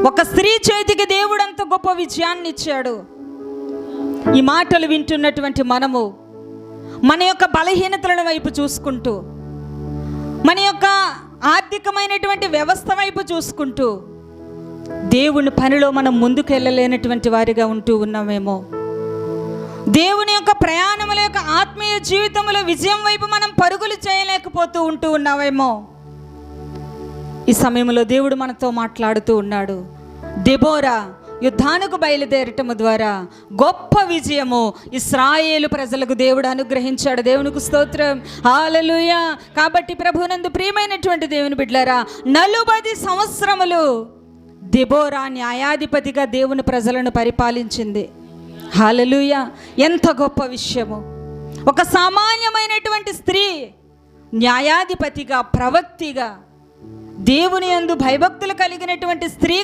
ఒక స్త్రీ చేతికి దేవుడు అంత గొప్ప విజయాన్ని ఇచ్చాడు. ఈ మాటలు వింటున్నటువంటి మనము మన యొక్క బలహీనతల వైపు చూసుకుంటూ, మన యొక్క ఆర్థికమైనటువంటి వ్యవస్థ వైపు చూసుకుంటూ దేవుని పనిలో మనం ముందుకు వెళ్ళలేనటువంటి వారిగా ఉంటూ ఉన్నామేమో. దేవుని యొక్క ప్రయాణముల యొక్క ఆత్మీయ జీవితంలో విజయం వైపు మనం పరుగులు చేయలేకపోతూ ఉంటూ ఉన్నామేమో. ఈ సమయంలో దేవుడు మనతో మాట్లాడుతూ ఉన్నాడు. దెబోరా యుద్ధానికి బయలుదేరటము ద్వారా గొప్ప విజయము ఇశ్రాయేలు ప్రజలకు దేవుడు అనుగ్రహించాడు. దేవునికి స్తోత్రం, హల్లెలూయా. కాబట్టి ప్రభువునందు ప్రియమైనటువంటి దేవుని బిడ్డలారా, 40 సంవత్సరములు దెబోరా న్యాయాధిపతిగా దేవుని ప్రజలను పరిపాలించింది. హల్లెలూయా. ఎంత గొప్ప విషయము! ఒక సామాన్యమైనటువంటి స్త్రీ న్యాయాధిపతిగా, ప్రవక్తిగా, దేవుని యందు భయభక్తులు కలిగినటువంటి స్త్రీ